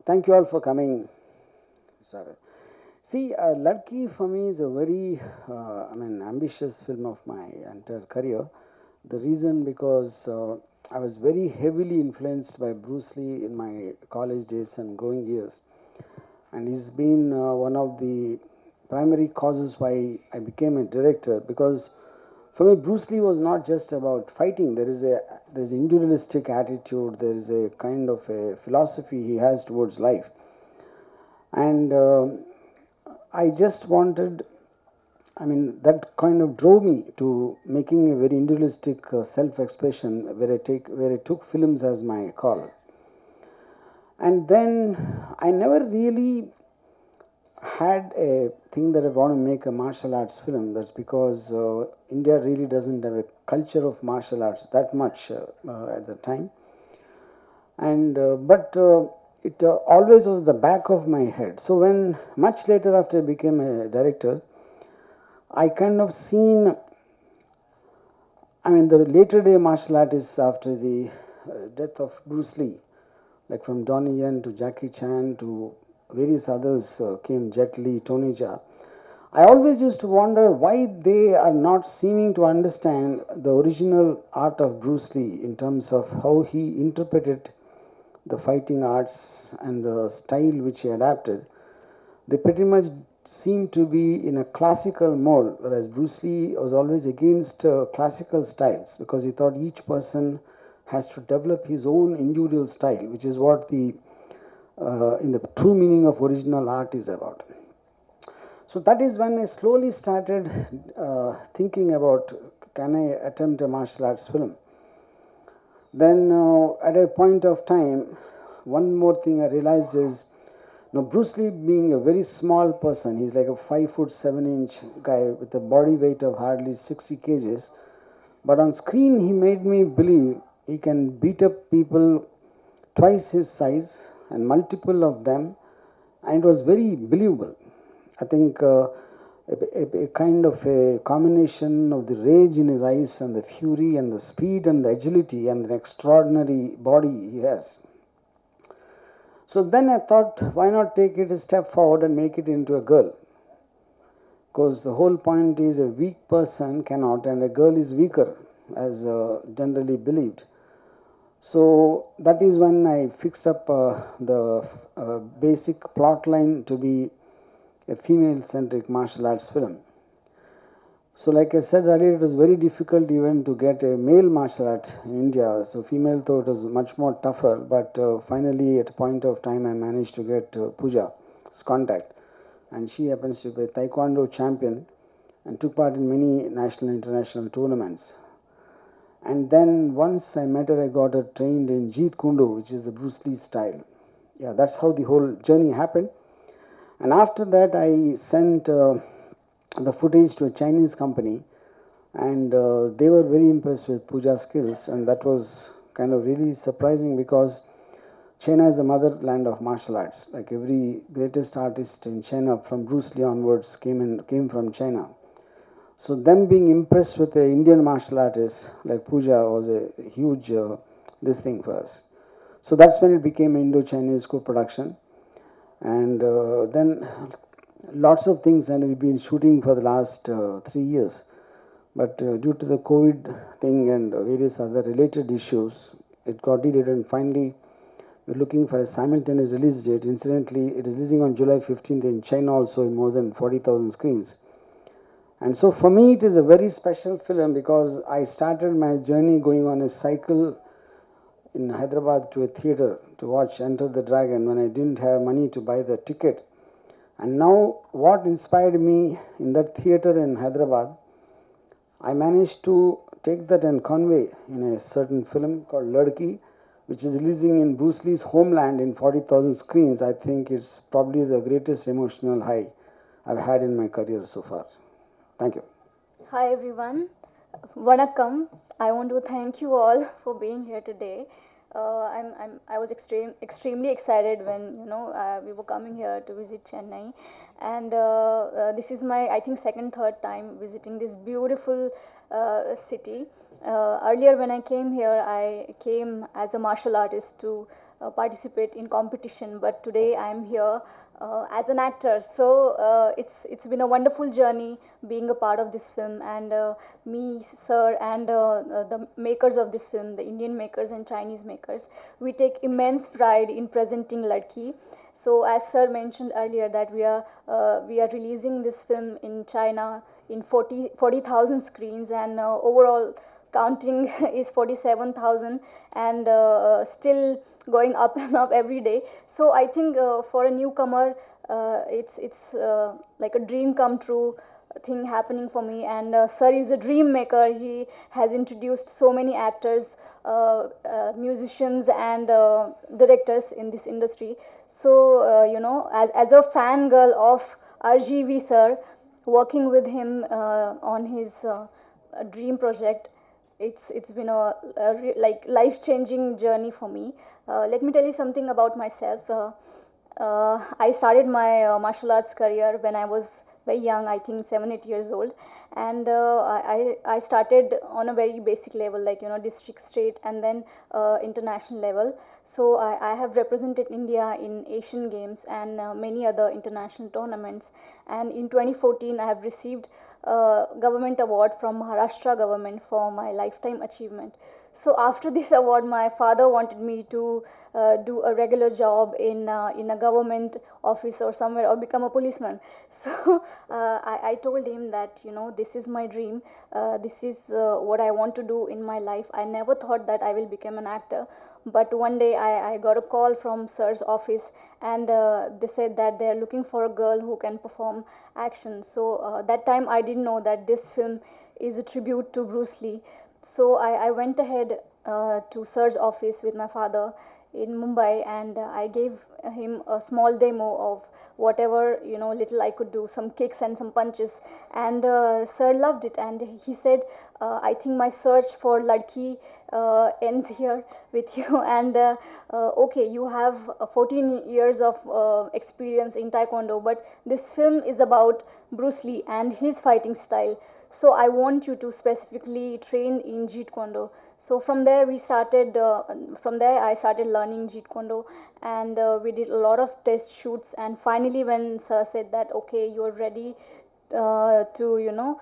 Thank you all for coming. Sorry. See, Ladki for me is a very, ambitious film of my entire career. The reason because I was very heavily influenced by Bruce Lee in my college days and growing years, and he's been one of the primary causes why I became a director. Because for me, Bruce Lee was not just about fighting. There's individualistic attitude. There is a kind of a philosophy he has towards life, and I just wanted, that kind of drove me to making a very individualistic self-expression where I took films as my call. And then I never really had a thing that I want to make a martial arts film. That's because India really doesn't have a culture of martial arts that much at the time. And but it always was the back of my head. So when much later after I became a director, I kind of seen, the later day martial artists after the death of Bruce Lee, like from Donnie Yen to Jackie Chan to various others came, Jet Li, Tony Jaa. I always used to wonder why they are not seeming to understand the original art of Bruce Lee in terms of how he interpreted the fighting arts and the style which he adapted. They pretty much seem to be in a classical mode, whereas Bruce Lee was always against classical styles because he thought each person has to develop his own individual style, which is what the in the true meaning of original art is about. So that is when I slowly started thinking about, can I attempt a martial arts film? Then at a point of time, one more thing I realized is, Bruce Lee being a very small person, he's like a 5'7" guy with a body weight of hardly 60 kgs. But on screen, he made me believe he can beat up people twice his size and multiple of them, and it was very believable. I think a kind of a combination of the rage in his eyes and the fury and the speed and the agility and the extraordinary body he has. So then I thought, why not take it a step forward and make it into a girl? Because the whole point is a weak person cannot, and a girl is weaker, as generally believed. So that is when I fixed up the basic plot line to be a female-centric martial arts film. So like I said earlier, it was very difficult even to get a male martial art in India. So female though it was much more tougher, but finally at a point of time I managed to get Pooja's contact. And she happens to be a Taekwondo champion and took part in many national and international tournaments. And then once I met her, I got her trained in Jeet Kune Do, which is the Bruce Lee style. Yeah, that's how the whole journey happened. And after that, I sent the footage to a Chinese company, and they were very impressed with Pooja's skills, and that was kind of really surprising because China is the motherland of martial arts. Like every greatest artist in China, from Bruce Lee onwards, came from China. So them being impressed with an Indian martial artist like Pooja was a huge this thing for us. So that's when it became Indo-Chinese co-production. And then lots of things, and we've been shooting for the last 3 years. But due to the COVID thing and various other related issues, it got delayed, and finally we're looking for a simultaneous release date. Incidentally, it is releasing on July 15th in China also in more than 40,000 screens. And so for me, it is a very special film because I started my journey going on a cycle in Hyderabad to a theater to watch Enter the Dragon when I didn't have money to buy the ticket. And now what inspired me in that theater in Hyderabad, I managed to take that and convey in a certain film called Ladki, which is releasing in Bruce Lee's homeland in 40,000 screens. I think it's probably the greatest emotional high I've had in my career so far. Thank you. Hi everyone, Vanakkam. I want to thank you all for being here today. I was extremely excited when we were coming here to visit Chennai, and this is my I think third time visiting this beautiful city. Earlier when I came here, I came as a martial artist to participate in competition, but today I am here as an actor. So it's been a wonderful journey being a part of this film, and me, sir, and the makers of this film, the Indian makers and Chinese makers, we take immense pride in presenting Ladki. So as sir mentioned earlier, that we are releasing this film in China in 40,000 screens, and overall counting is 47,000, and still going up and up every day. So I think for a newcomer, it's like a dream come true thing happening for me. And sir is a dream maker. He has introduced so many actors, musicians, and directors in this industry. So as a fangirl of RGV sir, working with him on his dream project, it's been like life changing journey for me. Let me tell you something about myself. I started my martial arts career when I was very young, I think 7 8 years old, and I started on a very basic level, like district, state, and then international level. So I have represented India in Asian Games and many other international tournaments. And in 2014, I have received a government award from Maharashtra government for my lifetime achievement. So after this award, my father wanted me to do a regular job in a government office or somewhere, or become a policeman. So I told him that this is my dream. This is what I want to do in my life. I never thought that I will become an actor. But one day I got a call from sir's office, and they said that they are looking for a girl who can perform action. So that time I didn't know that this film is a tribute to Bruce Lee. So I went ahead to sir's office with my father in Mumbai, and I gave him a small demo of whatever little I could do, some kicks and some punches, and sir loved it, and he said, I think my search for Ladki ends here with you, and okay, you have 14 years of experience in Taekwondo, but this film is about Bruce Lee and his fighting style. So I want you to specifically train in Jeet Kune Do. So from there we started. From there I started learning Jeet Kune Do, and we did a lot of test shoots. And finally, when sir said that okay, you're ready to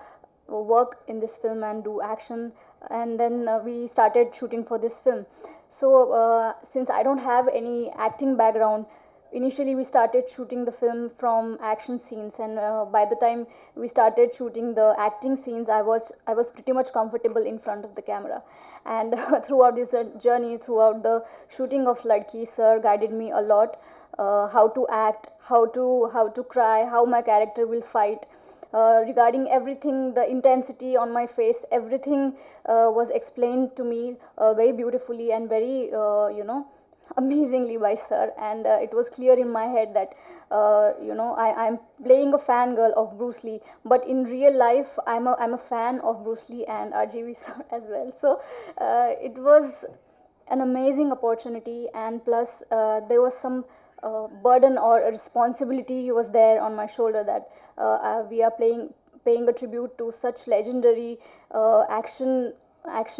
work in this film and do action, and then we started shooting for this film. So since I don't have any acting background, initially we started shooting the film from action scenes, and by the time we started shooting the acting scenes, I was pretty much comfortable in front of the camera. And throughout this journey, throughout the shooting of Ladki, sir guided me a lot, how to act, how to cry, how my character will fight, regarding everything, the intensity on my face, everything was explained to me very beautifully and very amazingly by sir. And it was clear in my head that I'm playing a fangirl of Bruce Lee, but in real life I'm a fan of Bruce Lee and RGV sir as well. So it was an amazing opportunity, and plus there was some burden or a responsibility was there on my shoulder, that we are paying a tribute to such legendary action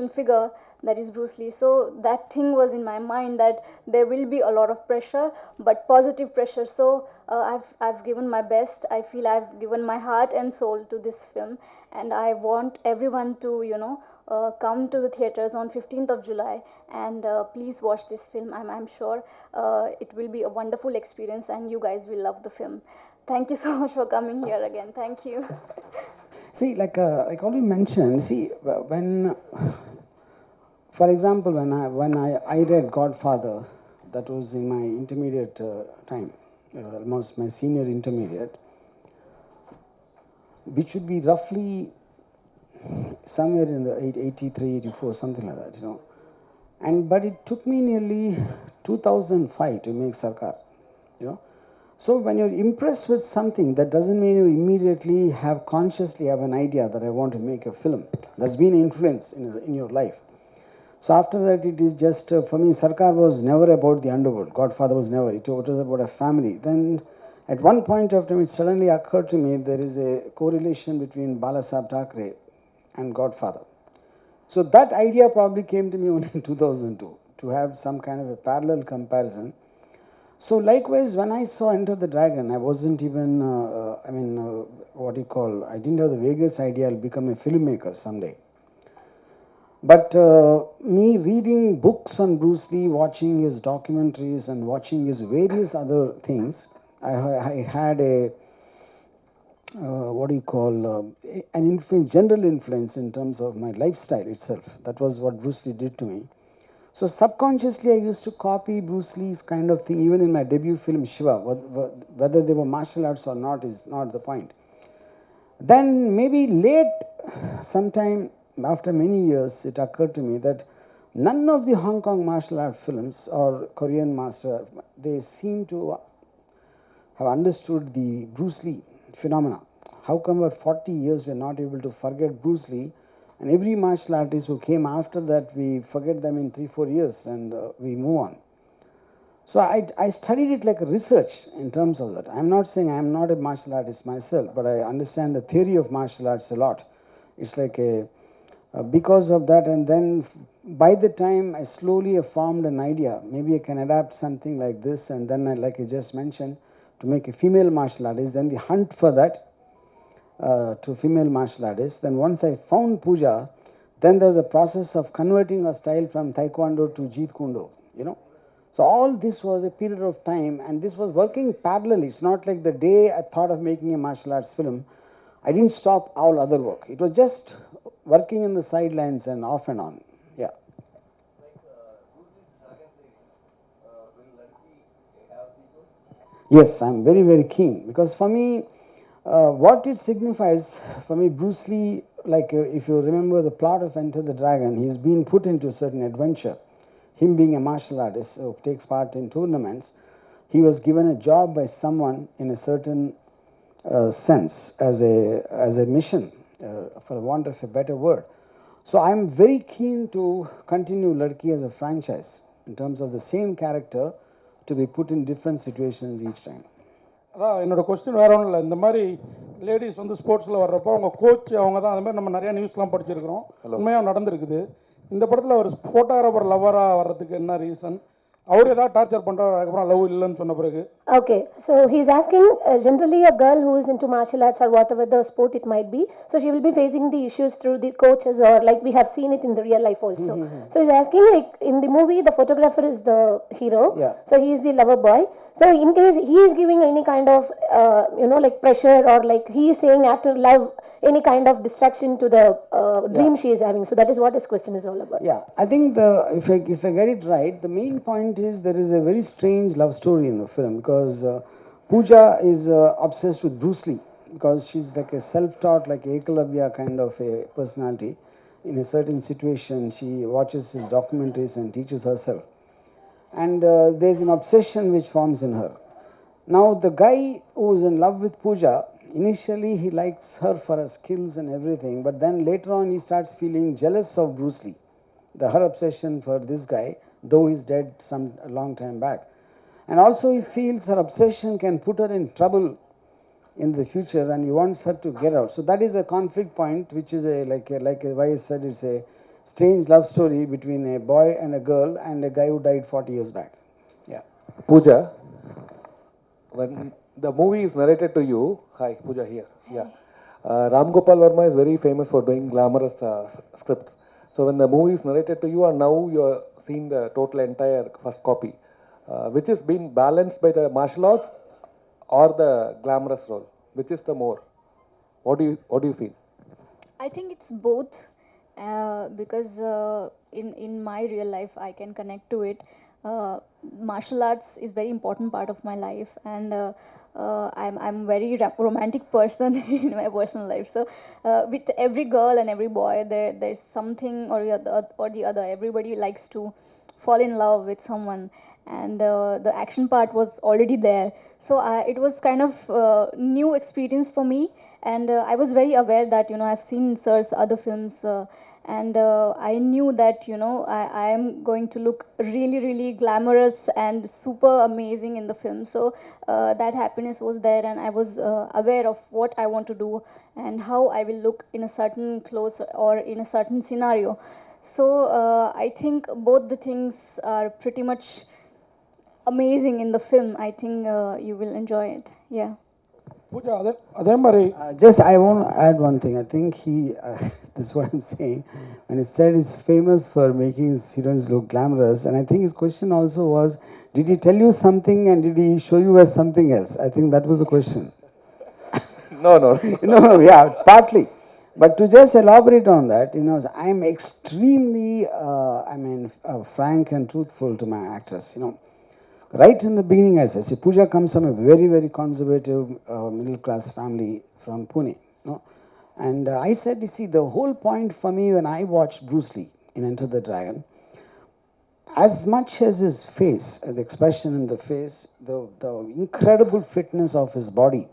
figure, that is Bruce Lee. So that thing was in my mind, that there will be a lot of pressure, but positive pressure. So I've given my best. I feel I've given my heart and soul to this film, and I want everyone to come to the theaters on 15th of July, and please watch this film. I'm sure it will be a wonderful experience, and you guys will love the film. Thank you so much for coming here again. Thank you. See, like already mentioned, see, when, for example, when I read Godfather, that was in my intermediate time, almost my senior intermediate, which should be roughly somewhere in the 83, 84, something like that, but it took me nearly 2005 to make Sarkar. So when you're impressed with something, that doesn't mean you immediately consciously have an idea that I want to make a film. There's been influence in your life. So after that, it is just, for me, Sarkar was never about the underworld. Godfather was never. It was about a family. Then at one point of time, it suddenly occurred to me there is a correlation between Balasaheb Thackeray and Godfather. So that idea probably came to me only in 2002, to have some kind of a parallel comparison. So likewise, when I saw Enter the Dragon, I wasn't even, what do you call, I didn't have the vaguest idea I'll become a filmmaker someday. But me reading books on Bruce Lee, watching his documentaries and watching his various other things, I had a, an influence, general influence in terms of my lifestyle itself. That was what Bruce Lee did to me. So subconsciously, I used to copy Bruce Lee's kind of thing, even in my debut film Shiva. Whether they were martial arts or not is not the point. Then maybe late, sometime after many years, it occurred to me that none of the Hong Kong martial art films or Korean master, they seem to have understood the Bruce Lee phenomena. How come for 40 years we are not able to forget Bruce Lee, and every martial artist who came after that, we forget them in 3-4 years and we move on. So I studied it like a research in terms of that. I'm not saying I'm not a martial artist myself, but I understand the theory of martial arts a lot. It's like because of that, and then by the time I slowly formed an idea, maybe I can adapt something like this, and then like I just mentioned, to make a female martial artist, then the hunt for that to female martial artists. Then once I found Pooja, then there was a process of converting her style from Taekwondo to Jeet Kune Do, you know. So all this was a period of time, and this was working parallelly. It's not like the day I thought of making a martial arts film, I didn't stop all other work. It was just working in the sidelines and off and on. Yeah. Yes, I'm very, very keen, because for me, what it signifies, for me, Bruce Lee, like if you remember the plot of Enter the Dragon, he's been put into a certain adventure. Him being a martial artist who takes part in tournaments, he was given a job by someone in a certain sense as a mission, for want of a better word. So I'm very keen to continue Ladki as a franchise in terms of the same character to be put in different situations each time. அதான் என்னோட question வேற ஒன்றும் இல்லை. இந்த மாதிரி ladies வந்து ஸ்போர்ட்ஸில் வர்றப்போ அவங்க கோச் அவங்க தான், அது மாதிரி நம்ம நிறையா நியூஸ்லாம் படிச்சிருக்கிறோம், உண்மையாக நடந்திருக்குது. இந்த படத்தில் ஒரு ஃபோட்டோகிராஃபர் லவராக வர்றதுக்கு என்ன ரீசன்? அவர் ஏதாவது டார்ச்சர் பண்ணுறாரு, அதுக்கப்புறம் லவ் இல்லைன்னு சொன்ன பிறகு? Okay, so he's asking generally a girl who is into martial arts or whatever the sport it might be, so she will be facing the issues through the coaches, or like we have seen it in the real life also. So he's asking, like in the movie the photographer is the hero, so he is the lover boy. So in case he is giving any kind of like pressure, or like he is saying after love any kind of distraction to the dream she is having. So that is what his question is all about. Yeah, I think if I get it right, the main point is there is a very strange love story in the film, because Pooja is obsessed with Bruce Lee, because she's like a self-taught, like Ekalavya kind of a personality. In a certain situation, she watches his documentaries and teaches herself. And there's an obsession which forms in her. Now the guy who is in love with Pooja, initially he likes her for her skills and everything, but then later on he starts feeling jealous of Bruce Lee. Her obsession for this guy, though he's dead a long time back. And also he feels her obsession can put her in trouble in the future, and he wants her to get out. So that is a conflict point, which is like why I said it's a strange love story between a boy and a girl and a guy who died 40 years back. Yeah. Pooja, when the movie is narrated to you, hi, Pooja here. Yeah. Ram Gopal Varma is very famous for doing glamorous scripts. So when the movie is narrated to you, and now you are seeing the total entire first copy, which is being balanced by the martial arts or the glamorous role? Which is the more? What do you feel? I think it's both, because in my real life I can connect to it. Martial arts is very important part of my life, and I'm very romantic person in my personal life. So with every girl and every boy, there's something or the other. Everybody likes to fall in love with someone, and the action part was already there. So it was kind of new experience for me, and I was very aware that I've seen Sir's other films. And I knew that I am going to look really, really glamorous and super amazing in the film. So that happiness was there, and I was aware of what I want to do and how I will look in a certain clothes or in a certain scenario. So I think both the things are pretty much amazing in the film. I think you will enjoy it. Yeah. Pooja அதே மாதிரி Just I want to add one thing. I think he, this is what I'm saying, when he said he's famous for making his heroines look glamorous, and I think his question also was, did he tell you something and did he show you as something else? I think that was the question. No, no. No, yeah, partly. But to just elaborate on that, I'm extremely, frank and truthful to my actors, Right in the beginning, I said, see, Pooja comes from a very, very conservative middle class family from Pune. And I said, you see, the whole point for me when I watched Bruce Lee in Enter the Dragon, as much as his face, the expression in the face, the incredible fitness of his body,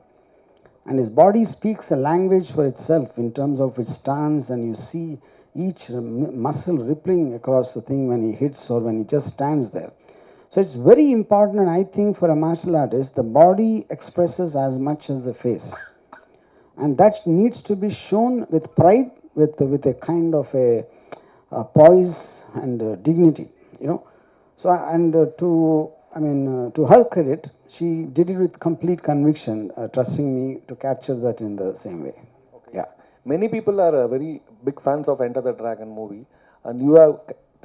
and his body speaks a language for itself in terms of its stance, and you see each muscle rippling across the thing when he hits or when he just stands there. So it's very important, and I think for a martial artist, the body expresses as much as the face. And that needs to be shown with pride, with a kind of a poise and dignity, So, and to her credit, she did it with complete conviction, trusting me to capture that in the same way. Okay. Yeah. Many people are very big fans of Enter the Dragon movie, and you have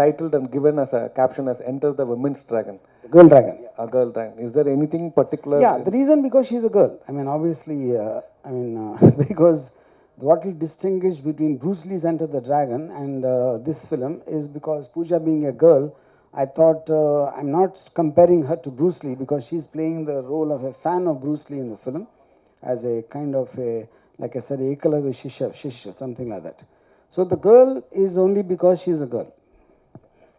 titled and given as a caption as Enter the Women's Dragon. The girl dragon. A girl dragon. Is there anything particular? Yeah, the reason because she's a girl. Obviously, because what will distinguish between Bruce Lee's Enter the Dragon and this film is because Pooja being a girl, I thought I'm not comparing her to Bruce Lee because she's playing the role of a fan of Bruce Lee in the film as a kind of a, like I said, Ekalavya Shishya, something like that. So the girl is only because she's a girl.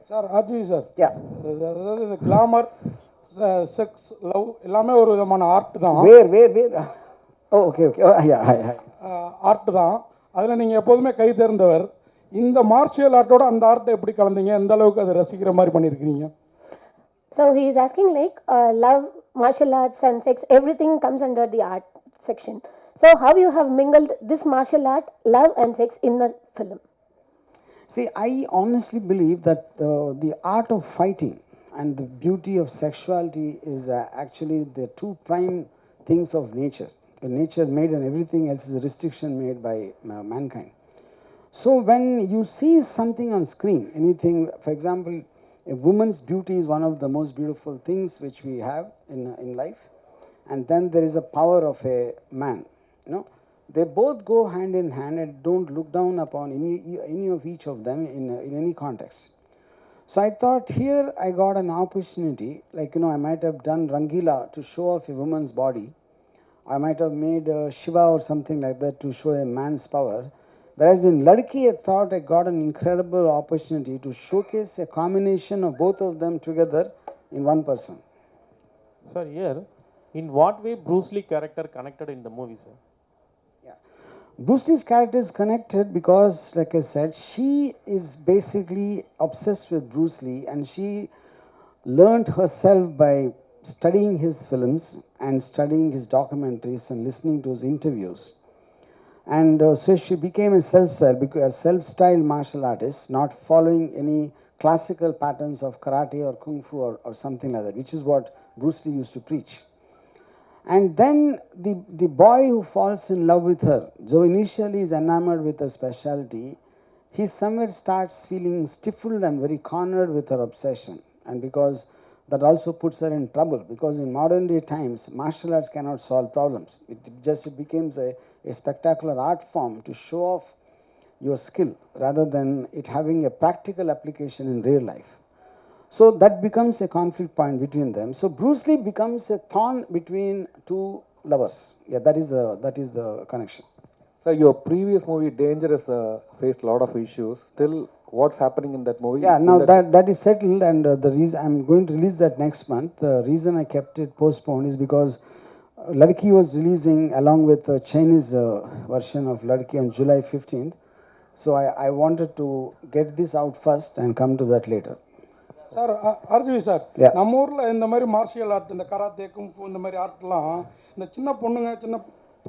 Sir R G sir Yeah. அதாவது இந்த glamour sex love எல்லாமே ஒரு விதமான art தான் Where? Oh, okay. Oh, yeah, hi. Art தான் அதில் நீங்கள் எப்போதுமே கை தேர்ந்தவர் இந்த மார்ஷியல் ஆர்ட்டோட அந்த ஆர்ட்டை எப்படி கலந்தீங்க எந்த அளவுக்கு அதை ரசிக்கிற மாதிரி பண்ணியிருக்கிறீங்க So he is asking like love, martial arts and sex, everything comes under the art section. So how you have mingled this martial art, love and sex in the film? See, I honestly believe that the art of fighting and the beauty of sexuality is actually the two prime things of nature. Nature made and everything else is a restriction made by mankind. So when you see something on screen, anything, for example, a woman's beauty is one of the most beautiful things which we have in life. And then there is a power of a man, They both go hand in hand and don't look down upon any of each of them in any context. So I thought here I got an opportunity, like, I might have done Rangila to show off a woman's body. I might have made Shiva or something like that to show a man's power. Whereas in Ladki, I thought I got an incredible opportunity to showcase a combination of both of them together in one person. Sir, here, in what way Bruce Lee character connected in the movie, sir? Bruce Lee's character is connected because, like I said, she is basically obsessed with Bruce Lee, and she learned herself by studying his films and studying his documentaries and listening to his interviews. And so she became a self-styled martial artist, not following any classical patterns of karate or kung fu or something like that, which is what Bruce Lee used to preach. And then the boy who falls in love with her, though initially is enamored with her specialty, he somewhere starts feeling stifled and very cornered with her obsession. And because that also puts her in trouble, because in modern day times, martial arts cannot solve problems. It becomes a spectacular art form to show off your skill rather than it having a practical application in real life. So that becomes a conflict point between them. So Bruce Lee becomes a thorn between two lovers. Yeah, that is the connection. So your previous movie Dangerous faced a lot of issues. Still, what's happening in that movie? Yeah, now that is settled, and the reason I'm going to release that next month. The reason I kept it postponed is because Ladki was releasing along with the Chinese version of Ladki on July 15th. So I wanted to get this out first and come to that later. Sir RGV sir நம்ம ஊரில் இந்த மாதிரி martial art இந்த karate kung fu இந்த மாதிரி ஆர்ட்லாம் இந்த சின்ன பொண்ணுங்க சின்ன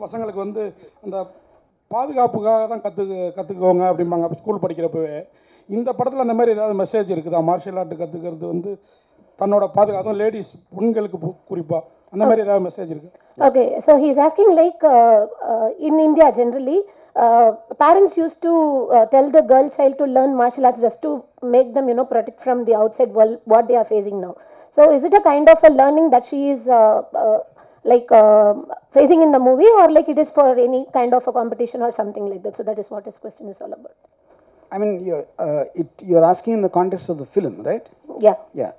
பசங்களுக்கு வந்து அந்த பாதுகாப்புக்காக தான் கற்றுக்கோங்க அப்படிம்பாங்க ஸ்கூல் படிக்கிறப்பவே இந்த படத்தில் அந்த மாதிரி ஏதாவது மெசேஜ் இருக்குதா? மார்ஷியல் ஆர்ட் கற்றுக்கிறது வந்து தன்னோட பாதுகாப்பும் லேடிஸ் பெண்களுக்கு குறிப்பாக அந்த மாதிரி ஏதாவது மெசேஜ் இருக்குது? Okay, so he's asking like in India generally, parents used to tell the girl child to learn martial arts just to make them, you know, protect from the outside world what they are facing now. So is it a kind of a learning that she is like facing in the movie, or like it is for any kind of a competition or something like that? So that is what his question is all about. I mean, you're asking in the context of the film, right? Yeah. Yeah.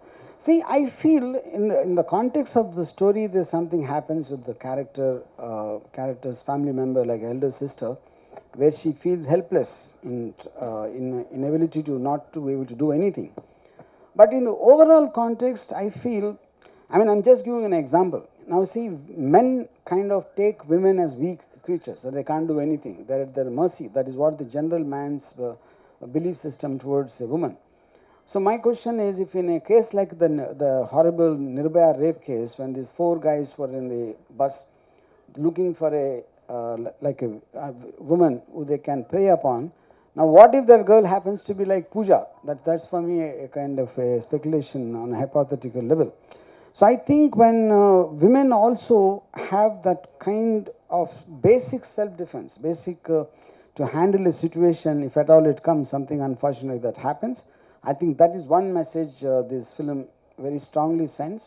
See, I feel in the context of the story, there's something happens with the character's family member, like elder sister, where she feels helpless in inability to not to be able to do anything. But in the overall context, I feel, I mean, I'm just giving an example. Now, see, men kind of take women as weak creatures, that they can't do anything. They're at their mercy. That is what the general man's belief system towards a woman. So my question is, if in a case like the horrible Nirbhaya rape case, when these 4 guys were in the bus looking for a woman who they can prey upon, now what if that girl happens to be like Pooja? That's for me a kind of a speculation on a hypothetical level. So I think when women also have that kind of basic self-defense, basic to handle a situation, if at all it comes, something unfortunate that happens, I think that is one message this film very strongly sends.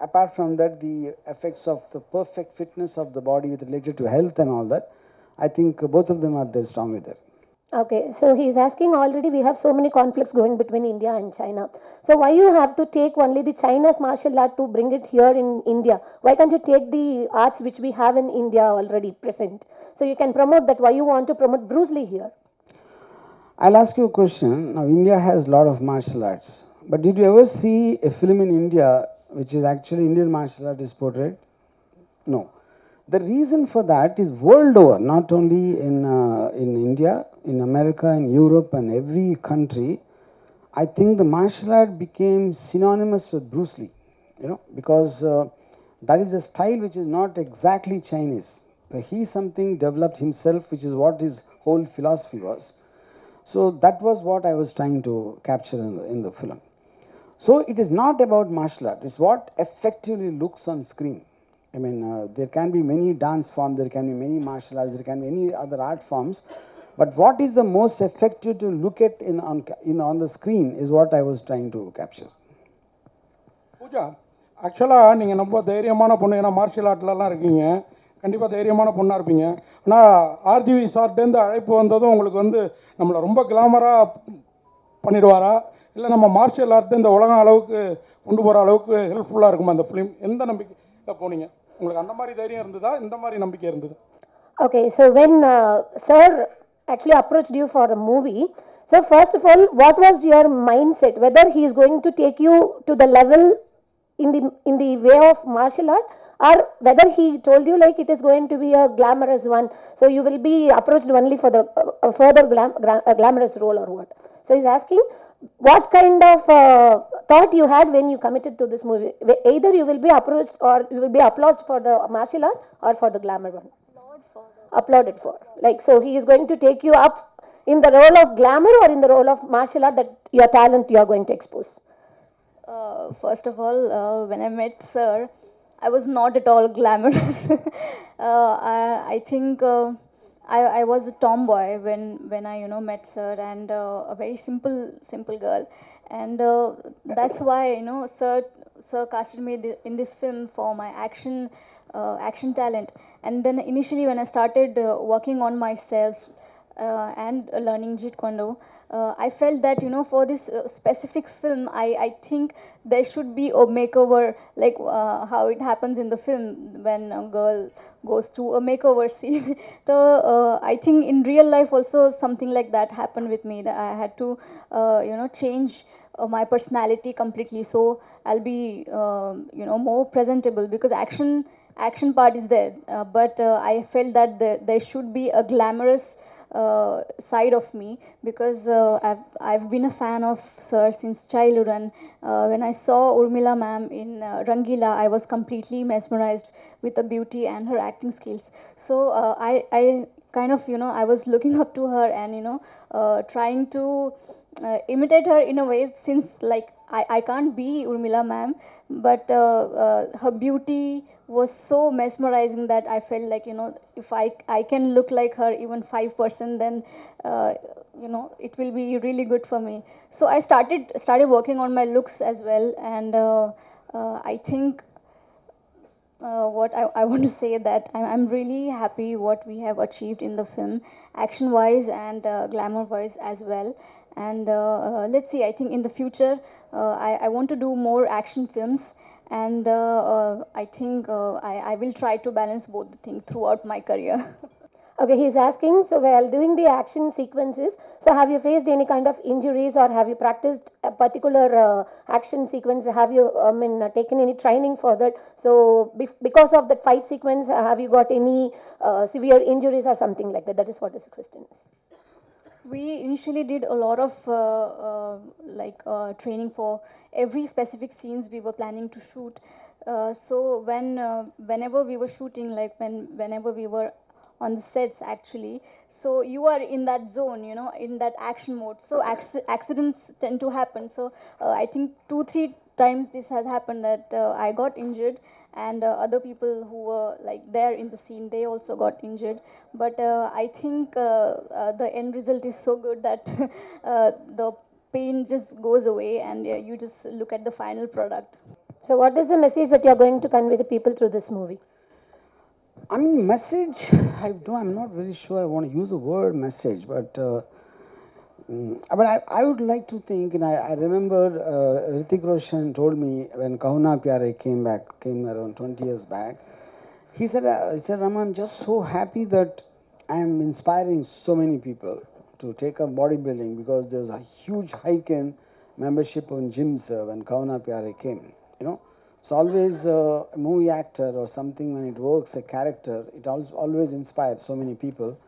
Apart from that, the effects of the perfect fitness of the body related to health and all that, I think both of them are there strongly there. Okay, so he's asking, already we have so many conflicts going between India and China. So why you have to take only the China's martial art to bring it here in India? Why can't you take the arts which we have in India already present? So you can promote that. Why you want to promote Bruce Lee here? I'll ask you a question. Now, India has a lot of martial arts, but did you ever see a film in India which is actually Indian martial art is portrayed? No. The reason for that is world over, not only in India, in America, in Europe, and every country. I think the martial art became synonymous with Bruce Lee, you know, because that is a style which is not exactly Chinese. He something developed himself, which is what his whole philosophy was. So that was what I was trying to capture in the film. So it is not about martial art, it's what effectively looks on screen. I mean, there can be many dance forms, there can be many martial arts, there can be any other art forms, but what is the most effective to look at on the screen is what I was trying to capture. Pooja, ஆக்சுவலாக நீங்கள் ரொம்ப தைரியமான பொண்ணு, ஏன்னா martial ஆர்ட்லலாம் இருக்கீங்க, கண்டிப்பாக தைரியமான பொண்ணாக இருப்பீங்க. ஆனால் ஆர்ஜிவி சார்ட்டேருந்து அழைப்பு வந்ததும் உங்களுக்கு வந்து நம்மளை ரொம்ப கிளாமராக பண்ணிடுவாரா, இல்லை நம்ம மார்ஷியல் ஆர்ட்டு இந்த உலகம் அளவுக்கு கொண்டு போகிற அளவுக்கு ஹெல்ப்ஃபுல்லாக இருக்குமா அந்த ஃபிலிம்? எந்த நம்பிக்கையில் போனீங்க? உங்களுக்கு அந்த மாதிரி தைரியம் இருந்ததா, இந்த மாதிரி நம்பிக்கை இருந்தது? Okay, so when sir actually approached you for the movie, so first of all, what was your mindset? Whether he is going to take you to the level in the way of martial art, or whether he told you like it is going to be a glamorous one, so you will be approached only for the further glamorous role or what? So he's asking what kind of thought you had when you committed to this movie. Either you will be approached or you will be applauded for the martial art or for the glamour one. Applauded for. Like, so he is going to take you up in the role of glamour or in the role of martial art, that your talent you are going to expose? First of all, when I met Sir, I was not at all glamorous. I think I was a tomboy when I met Sir, and a very simple girl, and that's why Sir casted me in this film for my action talent. And then initially when I started working on myself and learning Jeet Kune Do, I felt that for this specific film, I think there should be a makeover, like how it happens in the film when a girl goes through a makeover scene. So I think in real life also something like that happened with me, that I had to change my personality completely, so I'll be more presentable, because action part is there, but I felt that there should be a glamorous side of me, because I've been a fan of Sir since childhood, and when I saw Urmila ma'am in Rangila, I was completely mesmerized with the beauty and her acting skills. So I kind of I was looking up to her, and trying to imitate her in a way, since like I can't be Urmila ma'am, but her beauty was so mesmerizing that I felt like, you know, if I can look like her even 5%, then you know, it will be really good for me. So I started working on my looks as well, and I think what I want to say that I'm really happy what we have achieved in the film, action wise and glamour wise as well. And let's see, I think in the future I want to do more action films, and I think I will try to balance both the things throughout my career. Okay, he's asking, so while doing the action sequences, so have you faced any kind of injuries or have you practiced a particular action sequence? Have you, taken any training for that? So because of that fight sequence, have you got any severe injuries or something like that? That is what this question is. We initially did a lot of training for every specific scenes we were planning to shoot. So whenever we were shooting, like whenever we were on the sets actually, so you are in that zone, you know, in that action mode. So accidents tend to happen. So I think 2-3 times this has happened that I got injured, and other people who were like there in the scene, they also got injured. But I think the end result is so good that the pain just goes away, and you just look at the final product. So what is the message that you are going to convey to people through this movie? I mean, message, I'm not very sure I want to use the word message, but I would like to think, and I remember Hrithik Roshan told me when Kahuna Pyare came around 20 years back, he said, Rama, I'm just so happy that I am inspiring so many people to take up bodybuilding, because there's a huge hike in membership on gyms when Kahuna Pyare came, you know. So always a movie actor or something, when it works, a character, it always inspires so many people.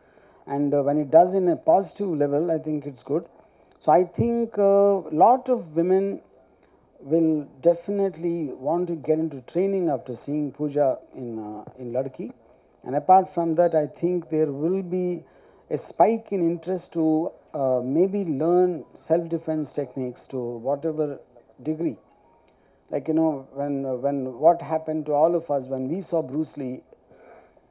And when it does in a positive level, I think it's good. So I think a lot of women will definitely want to get into training after seeing Pooja in Ladki. And apart from that, I think there will be a spike in interest to maybe learn self-defense techniques to whatever degree. Like, you know, when what happened to all of us when we saw Bruce Lee,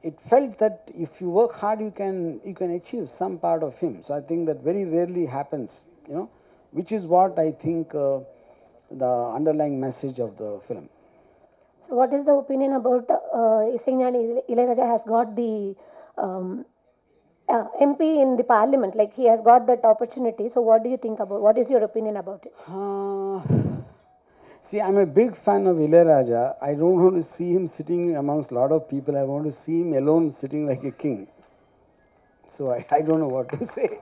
it felt that if you work hard, you can achieve some part of him. So I think that very rarely happens, you know, which is what I think the underlying message of the film. So what is the opinion about Isegnani Ilayaraja has got the MP in the parliament, like he has got that opportunity. So what do you think about, what is your opinion about it? See, I'm a big fan of Ilayaraja. I don't want to see him sitting amongst a lot of people. I want to see him alone sitting like a king. So I don't know what to say.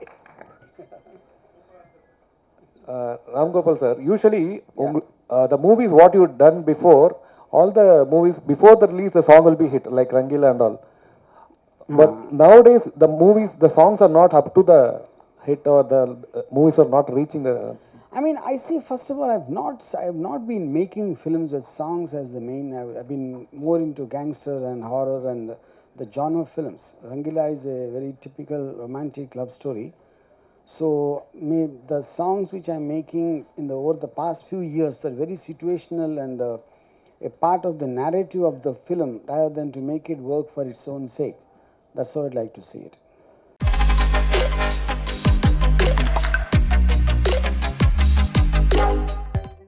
Ram Gopal sir, usually the movies what you done before, all the movies before the release, the song will be hit, like Rangila and all. But nowadays, the movies, the songs are not up to the hit, or the movies are not reaching the. I mean, I see, first of all, I have not been making films with songs as the main. I've been more into gangster and horror and the genre films. Rangila is a very typical romantic love story. So the songs which I'm making over the past few years, they're very situational and a part of the narrative of the film, rather than to make it work for its own sake. That's how I'd like to see it.